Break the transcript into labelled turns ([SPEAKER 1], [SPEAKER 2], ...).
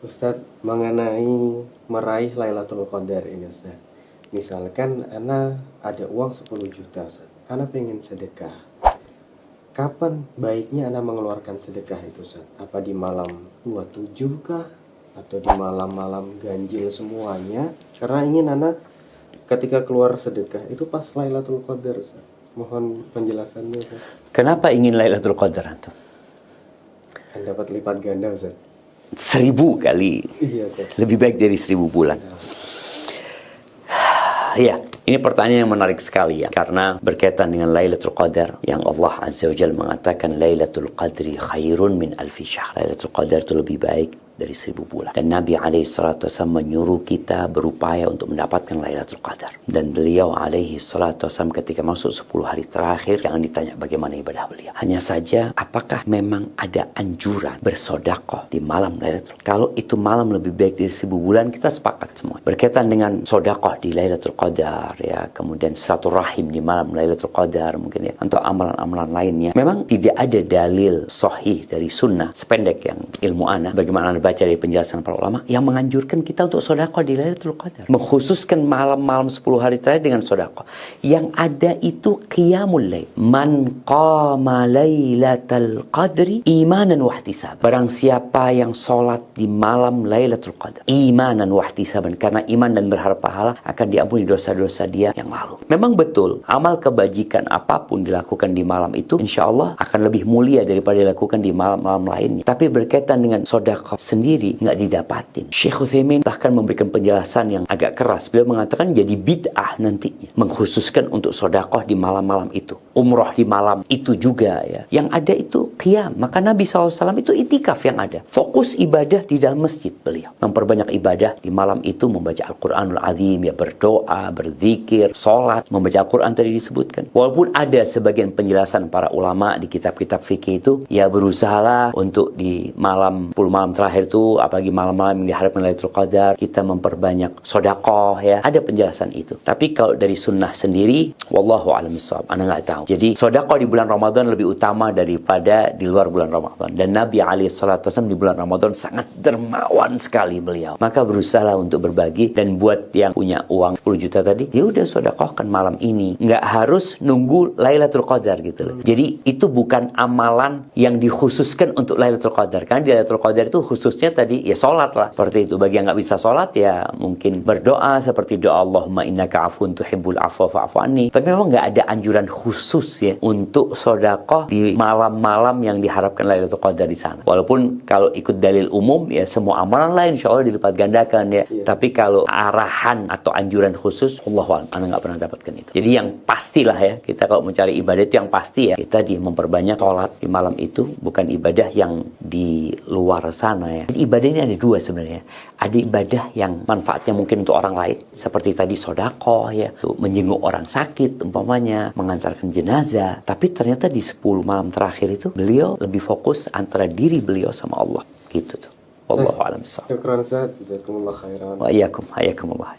[SPEAKER 1] Ustadz, mengenai meraih Lailatul Qadar ini Ustadz. Misalkan Ana ada uang 10 juta Ustadz. Ana pengen sedekah. Kapan baiknya Ana mengeluarkan sedekah itu Ustadz? Apa di malam 27 kah? Atau di malam-malam ganjil semuanya? Karena ingin Ana ketika keluar sedekah itu pas Lailatul Qadar Ustadz. Mohon penjelasannya Ustadz.
[SPEAKER 2] Kenapa ingin Lailatul Qadar antum?
[SPEAKER 1] Kan dapat lipat ganda Ustadz.
[SPEAKER 2] 1000 kali.
[SPEAKER 1] Iya Ustadz.
[SPEAKER 2] Lebih baik dari 1000 bulan. Ya, ini pertanyaan yang menarik sekali ya, karena berkaitan dengan Lailatul Qadar yang Allah Azza wa Jalla mengatakan Lailatul Qadri khairun min alfi syahr. Lailatul Qadar itu lebih baik dari 1000 bulan. Dan Nabi SAW menyuruh kita berupaya untuk mendapatkan Lailatul Qadar. Dan beliau SAW ketika masuk 10 hari terakhir, jangan ditanya bagaimana ibadah beliau. Hanya saja, apakah memang ada anjuran bersodakoh di malam Lailatul Qadar? Kalau itu malam lebih baik dari 1000 bulan, kita sepakat semua. Berkaitan dengan sodakoh di Lailatul Qadar, ya, kemudian silaturahim di malam Lailatul Qadar, mungkin ya, untuk amalan-amalan lainnya. Memang tidak ada dalil sahih dari sunnah, sependek yang ilmu ana, bagaimana anda baca dari penjelasan para ulama, yang menganjurkan kita untuk sodakoh di Lailatul Qadar, mengkhususkan malam-malam 10 hari terakhir dengan sodakoh. Yang ada itu qiyamul lail. Man qama lailatul qadri imanan wahtisab. Barang siapa yang solat di malam Lailatul Qadar imanan wahtisaban, karena iman dan berharap pahala, akan diampuni dosa-dosa dia yang lalu. Memang betul, amal kebajikan apapun dilakukan di malam itu, insya Allah akan lebih mulia daripada dilakukan di malam-malam lainnya. Tapi berkaitan dengan sodakoh sendiri nggak didapatin. Syekh Utsaimin bahkan memberikan penjelasan yang agak keras. Beliau mengatakan jadi bid'ah nantinya mengkhususkan untuk sodakoh di malam-malam itu. Umroh di malam itu juga ya. Yang ada itu qiyam. Maka Nabi SAW itu itikaf yang ada. Fokus ibadah di dalam masjid beliau. Memperbanyak ibadah di malam itu, membaca Al-Quranul Azim, ya, berdoa, berzikir, sholat, membaca Al-Quran tadi disebutkan. Walaupun ada sebagian penjelasan para ulama di kitab-kitab fikih itu, ya berusahalah untuk di malam 10 malam terakhir itu, apalagi malam-malam yang diharapkan Lailatul Qadar, kita memperbanyak sodakoh ya. Ada penjelasan itu. Tapi kalau dari sunnah sendiri, wallahu a'lam bishawab, ana nggak tahu. Jadi sodakoh di bulan Ramadan lebih utama daripada di luar bulan Ramadan. Dan Nabi SAW di bulan Ramadan sangat dermawan sekali beliau. Maka berusahalah untuk berbagi. Dan buat yang punya uang 10 juta tadi, ya udah sodakohkan malam ini. Nggak harus nunggu Lailatul Qadar gitu loh. Jadi itu bukan amalan yang dikhususkan untuk Lailatul Qadar. Karena di Lailatul Qadar itu khususnya tadi ya sholat lah, seperti itu. Bagi yang nggak bisa sholat ya mungkin berdoa seperti doa Allahumma innaka afun tuhibbul afwa fa'fu anni. Tapi memang nggak ada anjuran khusus ya untuk sodakoh di malam-malam yang diharapkan Lailatul Qadar di sana. Walaupun kalau ikut dalil umum ya semua amalan lain insya Allah dilipat gandakan ya. Tapi kalau arahan atau anjuran khusus, Allahu'alam, anda nggak pernah dapatkan itu. Jadi yang pastilah ya, kita kalau mencari ibadah itu yang pasti ya, kita memperbanyak sholat di malam itu, bukan ibadah yang di luar sana ya. Jadi ibadah ini ada dua sebenarnya. Ada ibadah yang manfaatnya mungkin untuk orang lain, seperti tadi sodakoh ya, menjenguk orang sakit umpamanya, mengantarkan jenazah. Tapi ternyata di 10 malam terakhir itu beliau lebih fokus antara diri beliau sama Allah gitu tuh. Wallahu a'lam bishawab.
[SPEAKER 1] Syukran Ustadz, jazakumullah khairan.
[SPEAKER 2] Wa iyyakum, hayyakumullah.